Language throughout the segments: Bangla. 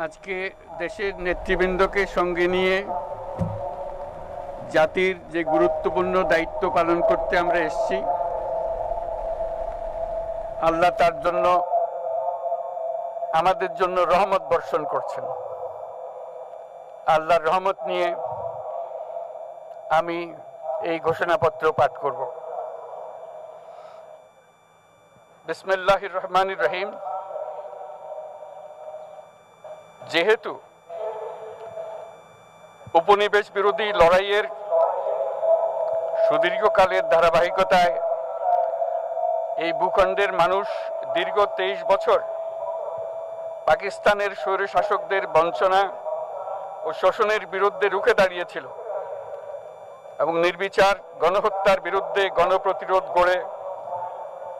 আজকে দেশের নেতৃবৃন্দকে সঙ্গে নিয়ে জাতির যে গুরুত্বপূর্ণ দায়িত্ব পালন করতে আমরা এসেছি, আল্লাহ তার জন্য আমাদের জন্য রহমত বর্ষণ করছেন। আল্লাহর রহমত নিয়ে আমি এই ঘোষণাপত্র পাঠ করব। বিসমিল্লাহির রহমানির রহিম। যেহেতু উপনিবেশ বিরোধী লড়াইয়ের সুদীর্ঘকালের ধারাবাহিকতায় এই ভূখণ্ডের মানুষ দীর্ঘ 23 বছর পাকিস্তানের স্বৈরশাসকদের বঞ্চনা ও শোষণের বিরুদ্ধে রুখে দাঁড়িয়েছিল এবং নির্বিচার গণহত্যার বিরুদ্ধে গণপ্রতিরোধ গড়ে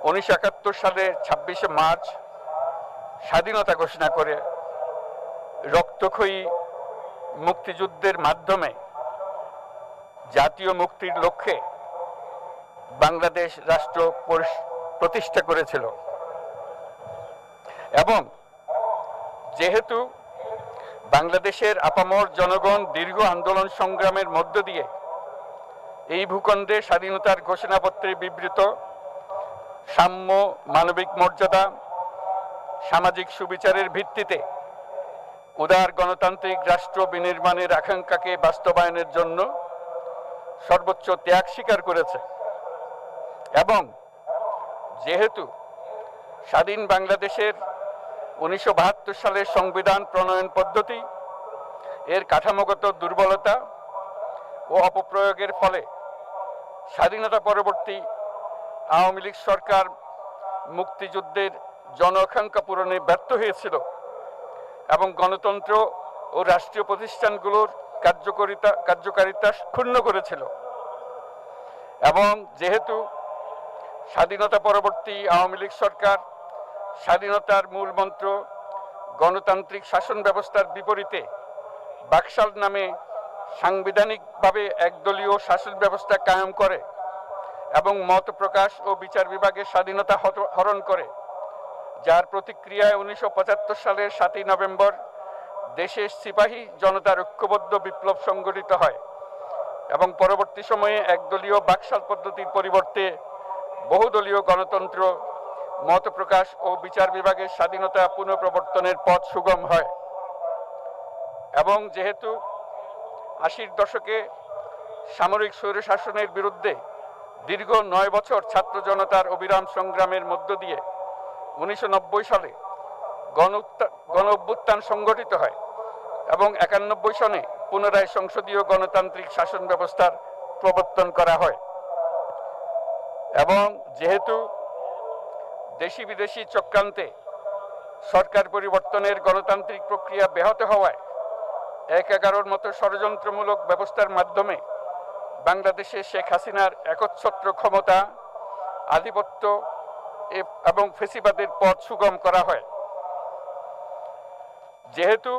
1971 সালের 26শে মার্চ স্বাধীনতা ঘোষণা করে রক্তক্ষয়ী মুক্তিযুদ্ধের মাধ্যমে জাতীয় মুক্তির লক্ষ্যে বাংলাদেশ রাষ্ট্র প্রতিষ্ঠা করেছিল। এবং যেহেতু বাংলাদেশের আপামর জনগণ দীর্ঘ আন্দোলন সংগ্রামের মধ্য দিয়ে এই ভূখণ্ডে স্বাধীনতার ঘোষণাপত্রে বিবৃত সাম্য, মানবিক মর্যাদা, সামাজিক সুবিচারের ভিত্তিতে উদার গণতান্ত্রিক রাষ্ট্র বিনির্মাণের আকাঙ্ক্ষাকে বাস্তবায়নের জন্য সর্বোচ্চ ত্যাগ স্বীকার করেছে, এবং যেহেতু স্বাধীন বাংলাদেশের 1972 সালের সংবিধান প্রণয়ন পদ্ধতি এর কাঠামোগত দুর্বলতা ও অপপ্রয়োগের ফলে স্বাধীনতা পরবর্তী আওয়ামী লীগ সরকার মুক্তিযুদ্ধের জন আকাঙ্ক্ষা পূরণে ব্যর্থ হয়েছিল এবং গণতন্ত্র ও রাষ্ট্রীয় প্রতিষ্ঠানগুলোর কার্যকারিতা ক্ষুণ্ণ করেছিল। এবং যেহেতু স্বাধীনতা পরবর্তী আওয়ামী লীগ সরকার স্বাধীনতার মূল মন্ত্র গণতান্ত্রিক শাসন ব্যবস্থার বিপরীতে বাকশাল নামে সাংবিধানিকভাবে একদলীয় শাসন ব্যবস্থা কায়েম করে এবং মত প্রকাশ ও বিচার বিভাগের স্বাধীনতা হরণ করে, যার প্রতিক্রিয়ায় 1975 সালের 7ই নভেম্বর দেশের সিপাহী জনতার ঐক্যবদ্ধ বিপ্লব সংগঠিত হয় এবং পরবর্তী সময়ে একদলীয় বাকশাল পদ্ধতির পরিবর্তে বহুদলীয় গণতন্ত্র, মত প্রকাশ ও বিচার বিভাগের স্বাধীনতা পুনঃপ্রবর্তনের পথ সুগম হয়। এবং যেহেতু 80-র দশকে সামরিক স্বৈরশাসনের বিরুদ্ধে দীর্ঘ 9 বছর ছাত্র জনতার অবিরাম সংগ্রামের মধ্য দিয়ে 1990 সালে গণ অভ্যুত্থান সংগঠিত হয় এবং 91 সনে পুনরায় সংসদীয় গণতান্ত্রিক শাসন ব্যবস্থার প্রবর্তন করা হয়। এবং যেহেতু দেশি বিদেশি চক্রান্তে সরকার পরিবর্তনের গণতান্ত্রিক প্রক্রিয়া ব্যাহত হওয়ায় 1/11 মতো ষড়যন্ত্রমূলক ব্যবস্থার মাধ্যমে বাংলাদেশে শেখ হাসিনার একচ্ছত্র ক্ষমতা, আধিপত্য এবং ফেসিবাদের পথ সুগম করা হয়। যেহেতু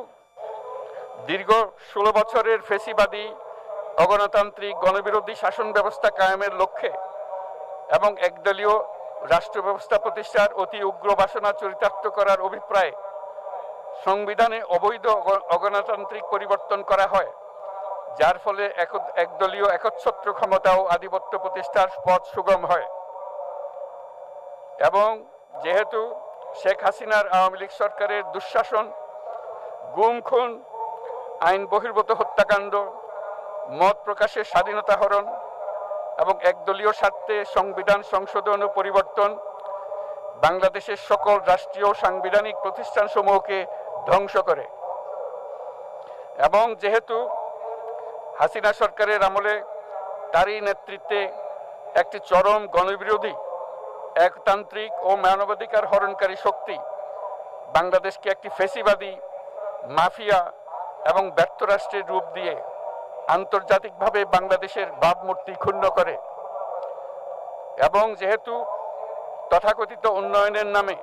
দীর্ঘ 16 বছরের ফেসিবাদী অগণতান্ত্রিক গণবিরোধী শাসন ব্যবস্থা কায়েমের লক্ষ্যে এবং একদলীয় রাষ্ট্র ব্যবস্থা প্রতিষ্ঠার অতি উগ্র বাসনা চরিতার্থ করার অভিপ্রায়ে সংবিধানে অবৈধ অগণতান্ত্রিক পরিবর্তন করা হয়, যার ফলে একদলীয় একচ্ছত্র ক্ষমতা ও আধিপত্য প্রতিষ্ঠার পথ সুগম হয়। এবং যেহেতু শেখ হাসিনার আওয়ামী লীগ সরকারের দুঃশাসন, গুম খুন, আইন বহির্ভূত হত্যাকাণ্ড, মত প্রকাশের স্বাধীনতা হরণ এবং একদলীয় স্বার্থে সংবিধান সংশোধন ও পরিবর্তন বাংলাদেশের সকল রাষ্ট্রীয় সাংবিধানিক প্রতিষ্ঠানসমূহকে ধ্বংস করে। এবং যেহেতু হাসিনা সরকারের আমলে তারই নেতৃত্বে একটি চরম গণবিরোধী, একতান্ত্রিক ও মানবাধিকার হরণকারী শক্তি বাংলাদেশকে একটি ফেসিবাদী, মাফিয়া এবং ব্যর্থ রাষ্ট্রের রূপ দিয়ে আন্তর্জাতিকভাবে বাংলাদেশের ভাবমূর্তি ক্ষুণ্ণ করে, এবং যেহেতু তথাকথিত উন্নয়নের নামে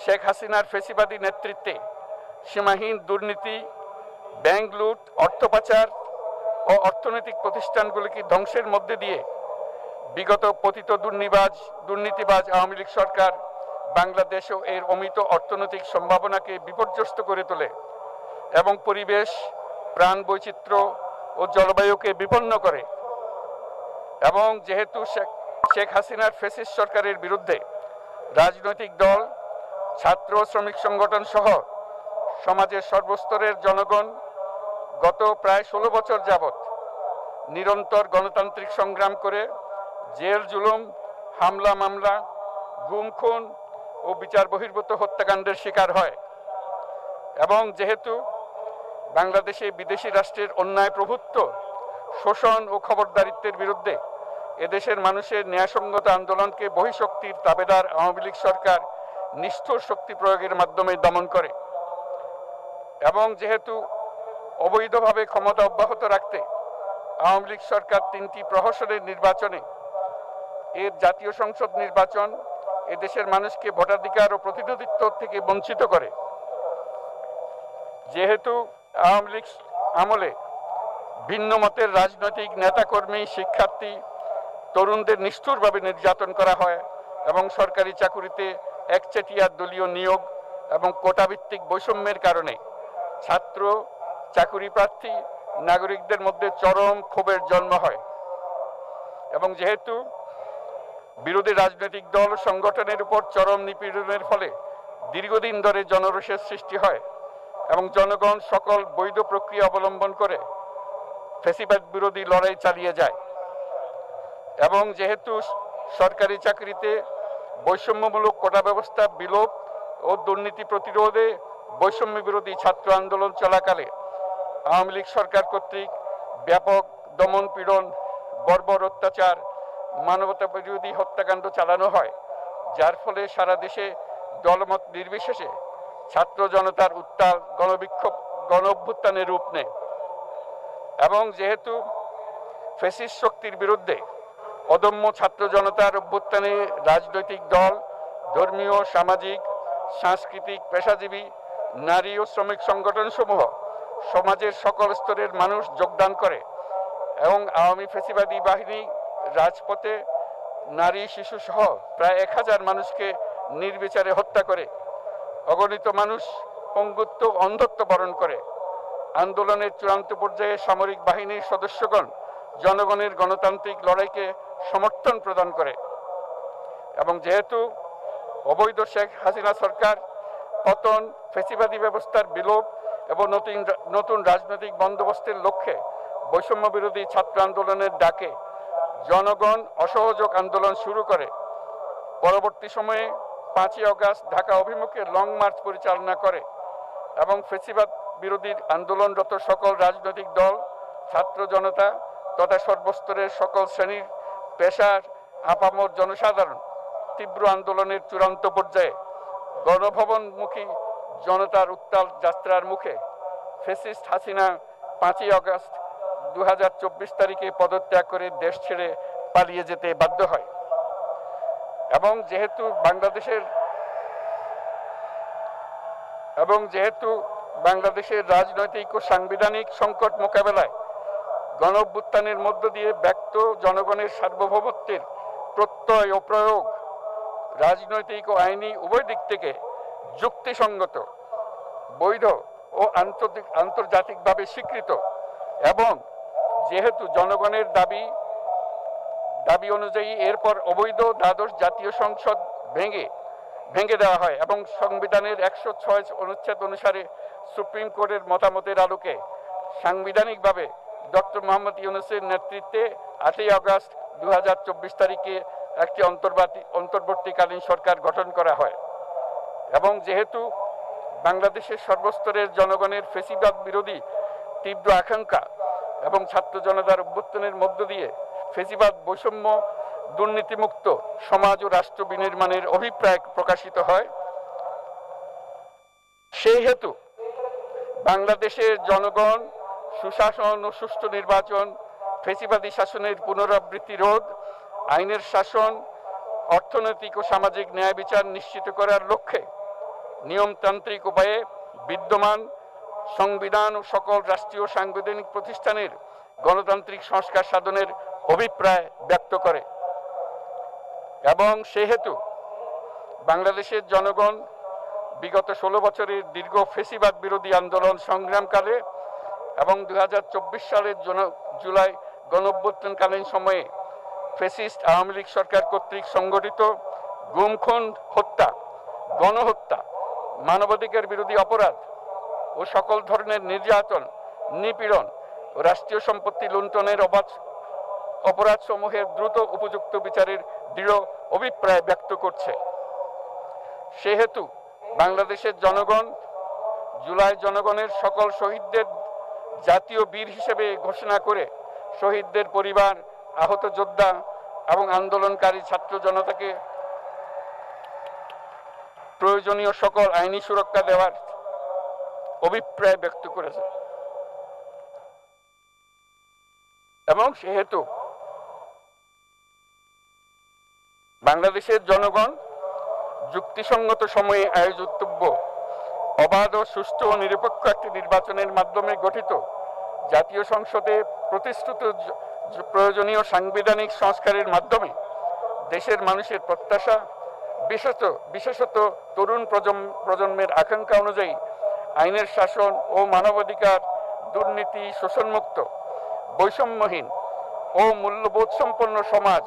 শেখ হাসিনার ফেসিবাদী নেতৃত্বে সীমাহীন দুর্নীতি, ব্যাংক লুট, অর্থ পাচার ও অর্থনৈতিক প্রতিষ্ঠানগুলিকে ধ্বংসের মধ্যে দিয়ে বিগত পতিত দুর্নীতিবাজ আওয়ামী লীগ সরকার বাংলাদেশ ও এর অমিত অর্থনৈতিক সম্ভাবনাকে বিপর্যস্ত করে তোলে। এবং পরিবেশ, প্রাণ বৈচিত্র্য ও জলবায়ুকে বিপন্ন করে। এবং যেহেতু শেখ হাসিনার ফ্যাসিস্ট সরকারের বিরুদ্ধে রাজনৈতিক দল, ছাত্র শ্রমিক সংগঠন সহ সমাজের সর্বস্তরের জনগণ গত প্রায় 16 বছর যাবৎ নিরন্তর গণতান্ত্রিক সংগ্রাম করে জেল জুলুম, হামলা মামলা, গুম খুন ও বিচার বহির্ভূত হত্যাকাণ্ডের শিকার হয়। এবং যেহেতু বাংলাদেশে বিদেশি রাষ্ট্রের অন্যায় প্রভুত্ব, শোষণ ও খবরদারিত্বের বিরুদ্ধে এদেশের মানুষের ন্যায়সঙ্গত আন্দোলনকে বহিঃশক্তির তাবেদার আওয়ামী লীগ সরকার নিষ্ঠুর শক্তি প্রয়োগের মাধ্যমে দমন করে। এবং যেহেতু অবৈধভাবে ক্ষমতা অব্যাহত রাখতে আওয়ামী লীগ সরকার 3টি প্রহসনের নির্বাচনে এর জাতীয় সংসদ নির্বাচন এদেশের মানুষকে ভোটাধিকার ও প্রতিনিধিত্ব থেকে বঞ্চিত করে। যেহেতু আওয়ামী লীগ আমলে ভিন্ন মতের রাজনৈতিক নেতাকর্মী, শিক্ষার্থী, তরুণদের নিষ্ঠুরভাবে নির্যাতন করা হয় এবং সরকারি চাকুরিতে একচেটিয়া দলীয় নিয়োগ এবং কোটাভিত্তিক বৈষম্যের কারণে ছাত্র, চাকুরি প্রার্থী, নাগরিকদের মধ্যে চরম ক্ষোভের জন্ম হয়। এবং যেহেতু বিরোধী রাজনৈতিক দল সংগঠনের উপর চরম নিপীড়নের ফলে দীর্ঘদিন ধরে জনরোষের সৃষ্টি হয় এবং জনগণ সকল বৈধ প্রক্রিয়া অবলম্বন করে ফ্যাসিবাদ বিরোধী লড়াই চালিয়ে যায়। এবং যেহেতু সরকারি চাকরিতে বৈষম্যমূলক কোটা ব্যবস্থা বিলোপ ও দুর্নীতি প্রতিরোধে বৈষম্য বিরোধী ছাত্র আন্দোলন চলাকালে আওয়ামী লীগ সরকার কর্তৃক ব্যাপক দমন পীড়ন, বর্বর অত্যাচার, মানবতা বিরোধী হত্যাকাণ্ড চালানো হয়, যার ফলে সারা দেশে দলমত নির্বিশেষে ছাত্র জনতার উত্তাল গণবিক্ষোভ গণ অভ্যুত্থানের রূপ নেয়। এবং যেহেতু ফ্যাসিস্ট শক্তির বিরুদ্ধে অদম্য ছাত্র জনতার অভ্যুত্থানে রাজনৈতিক দল, ধর্মীয়, সামাজিক, সাংস্কৃতিক, পেশাজীবী, নারী ও শ্রমিক সংগঠনসমূহ সমাজের সকল স্তরের মানুষ যোগদান করে এবং আওয়ামী ফ্যাসিবাদী বাহিনী রাজপথে নারী, শিশু সহ প্রায় 1000 মানুষকে নির্বিচারে হত্যা করে, অগণিত মানুষ পঙ্গুত্ব, অন্ধত্ব বরণ করে। আন্দোলনের চূড়ান্ত পর্যায়ে সামরিক বাহিনীর সদস্যগণ জনগণের গণতান্ত্রিক লড়াইকে সমর্থন প্রদান করে। এবং যেহেতু অবৈধ শেখ হাসিনা সরকার পতন, ফ্যাসিবাদী ব্যবস্থার বিলোপ এবং নতুন রাজনৈতিক বন্দোবস্তের লক্ষ্যে বৈষম্য বিরোধী ছাত্র আন্দোলনের ডাকে জনগণ অসহযোগ আন্দোলন শুরু করে, পরবর্তী সময়ে 5ই আগস্ট ঢাকা অভিমুখে লং মার্চ পরিচালনা করে এবং ফ্যাসিবাদ বিরোধী আন্দোলনরত সকল রাজনৈতিক দল, ছাত্র জনতা তথা সর্বস্তরের সকল শ্রেণীর, পেশার, আপামর জনসাধারণ তীব্র আন্দোলনের চূড়ান্ত পর্যায়ে গণভবনমুখী জনতার উত্তাল যাত্রার মুখে ফ্যাসিস্ট হাসিনা 5ই আগস্ট 2024 তারিখে পদত্যাগ করে দেশ ছেড়ে পালিয়ে যেতে বাধ্য হয়। এবং যেহেতু বাংলাদেশের রাজনৈতিক ও সাংবিধানিক সংকট মোকাবেলায় গণ অভ্যুত্থানের মধ্য দিয়ে ব্যক্ত জনগণের সার্বভৌমত্বের প্রত্যয় ও প্রয়োগ রাজনৈতিক ও আইনি উভয় দিক থেকে যুক্তিসঙ্গত, বৈধ ও আন্তর্জাতিকভাবে স্বীকৃত। এবং যেহেতু জনগণের দাবি অনুযায়ী এরপর অবৈধ দ্বাদশ জাতীয় সংসদ ভেঙে দেওয়া হয় এবং সংবিধানের 106 অনুচ্ছেদ অনুসারে সুপ্রিম কোর্টের মতামতের আলোকে সাংবিধানিকভাবে ডক্টর মোহাম্মদ ইউনূসের নেতৃত্বে 8ই আগস্ট 2024 তারিখে একটি অন্তর্বর্তীকালীন সরকার গঠন করা হয়। এবং যেহেতু বাংলাদেশের সর্বস্তরের জনগণের ফ্যাসিবাদ বিরোধী তীব্র আকাঙ্ক্ষা এবং ছাত্র জনতার অভ্যুত্থানের মধ্য দিয়ে ফ্যাসিবাদ, বৈষম্য, দুর্নীতিমুক্ত সমাজ ও রাষ্ট্র বিনির্মাণের অভিপ্রায় প্রকাশিত হয়, সেই হেতু বাংলাদেশের জনগণ সুশাসন ও সুষ্ঠু নির্বাচন, ফ্যাসিবাদী শাসনের পুনরাবৃত্তি রোধ, আইনের শাসন, অর্থনৈতিক ও সামাজিক ন্যায় বিচার নিশ্চিত করার লক্ষ্যে নিয়মতান্ত্রিক উপায়ে বিদ্যমান সংবিধান ও সকল রাষ্ট্রীয় সাংবিধানিক প্রতিষ্ঠানের গণতান্ত্রিক সংস্কার সাধনের অভিপ্রায় ব্যক্ত করে। এবং সেহেতু বাংলাদেশের জনগণ বিগত 16 বছরের দীর্ঘ ফেসিবাদ বিরোধী আন্দোলন সংগ্রামকালে এবং 2024 সালের জুলাই গণঅভ্যুত্থানকালীন সময়ে ফ্যাসিস্ট আওয়ামী লীগ সরকার কর্তৃক সংগঠিত গুম খুন, হত্যা, গণহত্যা, মানবাধিকার বিরোধী অপরাধ ও সকল ধরনের নির্যাতন, নিপীড়ন ও রাষ্ট্রীয় সম্পত্তি লুণ্ঠনের অপরাধসমূহের দ্রুত উপযুক্ত বিচারের দৃঢ় অভিপ্রায় ব্যক্ত করছে। সেহেতু বাংলাদেশের জনগণ জুলাই জনগণের সকল শহীদদের জাতীয় বীর হিসেবে ঘোষণা করে শহীদদের পরিবার, আহত যোদ্ধা এবং আন্দোলনকারী ছাত্র জনতাকে প্রয়োজনীয় সকল আইনি সুরক্ষা দেওয়ার অভিপ্রায় ব্যক্ত করেছে এবং সেহেতু বাংলাদেশের জনগণ যুক্তিসঙ্গত সময়ে আয়োজিতব্য অবাধ ও সুষ্ঠু ও নিরপেক্ষ একটি নির্বাচনের মাধ্যমে গঠিত জাতীয় সংসদে প্রতিশ্রুত প্রয়োজনীয় সাংবিধানিক সংস্কারের মাধ্যমে দেশের মানুষের প্রত্যাশা, বিশেষত তরুণ প্রজন্মের আকাঙ্ক্ষা অনুযায়ী আইনের শাসন ও মানবাধিকার, দুর্নীতি, শোষণমুক্ত, বৈষম্যহীন ও মূল্যবোধ সম্পন্ন সমাজ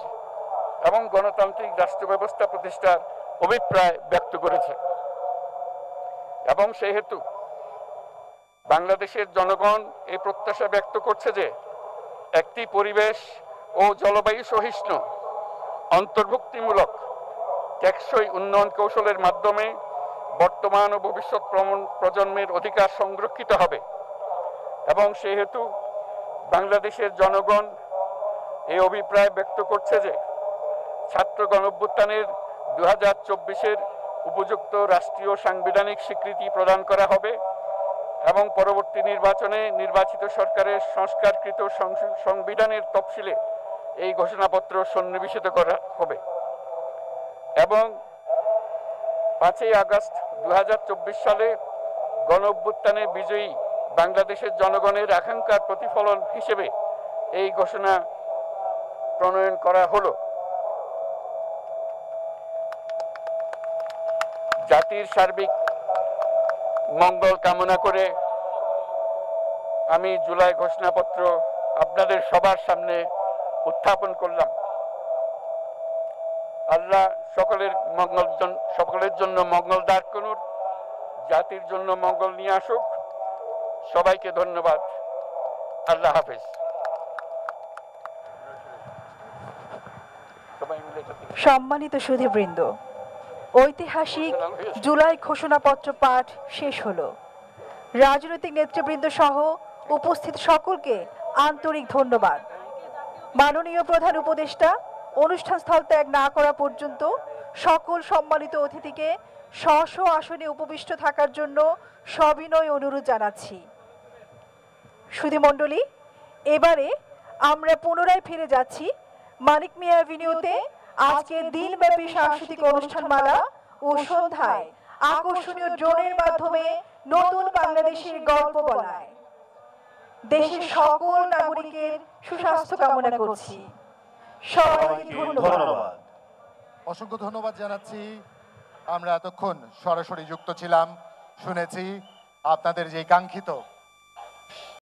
এবং গণতান্ত্রিক রাষ্ট্র ব্যবস্থা প্রতিষ্ঠার অভিপ্রায় ব্যক্ত করেছে এবং সেহেতু বাংলাদেশের জনগণ এই প্রত্যাশা ব্যক্ত করছে যে একটি পরিবেশ ও জলবায়ু সহিষ্ণু, অন্তর্ভুক্তিমূলক, টেকসই উন্নয়ন কৌশলের মাধ্যমে বর্তমান ও ভবিষ্যৎ প্রজন্মের অধিকার সংরক্ষিত হবে এবং সেহেতু বাংলাদেশের জনগণ এই অভিপ্রায় ব্যক্ত করছে যে ছাত্র গণঅভ্যুত্থানের 2024-এর উপযুক্ত রাষ্ট্রীয় সাংবিধানিক স্বীকৃতি প্রদান করা হবে এবং পরবর্তী নির্বাচনে নির্বাচিত সরকারের সংস্কারকৃত সংবিধানের তফসিলে এই ঘোষণাপত্র সন্নিবেশিত করা হবে এবং 5ই আগস্ট 2024 সালে গণঅভ্যুত্থানে বিজয়ী বাংলাদেশের জনগণের আকাঙ্ক্ষার প্রতিফলন হিসেবে এই ঘোষণা প্রণয়ন করা হলো। জাতির সার্বিক মঙ্গল কামনা করে আমি জুলাই ঘোষণাপত্র আপনাদের সবার সামনে উত্থাপন করলাম। আল্লাহ সকলের জন্য মঙ্গল দান করুন, জাতির জন্য মঙ্গল নিয়ে আসুক। সবাইকে ধন্যবাদ। আল্লাহ হাফেজ। সম্মানিত সুধীবৃন্দ, ঐতিহাসিক জুলাই ঘোষণাপত্র পাঠ শেষ হলো। রাজনৈতিক নেতৃবৃন্দ সহ উপস্থিত সকলকে আন্তরিক ধন্যবাদ। মাননীয় প্রধান উপদেষ্টা অনুষ্ঠান স্থল ত্যাগ না করা পর্যন্ত সকল সম্মানিত অতিথিকে স্ব আসনে উপবিষ্ট থাকার জন্য সবিনয় অনুরোধ জানাচ্ছি। সুধীমণ্ডলী, এবারে আমরা পুনরায় ফিরে যাচ্ছি মানিক মিয়া অ্যাভিনিউতে আজকের দিনব্যাপী সাংস্কৃতিক অনুষ্ঠানমালা ও সন্ধ্যায় আকর্ষণীয় ড্রোনের মাধ্যমে নতুন বাংলাদেশের গল্প বলায়। দেশের সকল নাগরিকের সুস্বাস্থ্য কামনা করছি। সবাইকে ধন্যবাদ। অসংখ্য ধন্যবাদ জানাচ্ছি। আমরা এতক্ষণ সরাসরি যুক্ত ছিলাম, শুনেছি আপনাদের যে কাঙ্ক্ষিত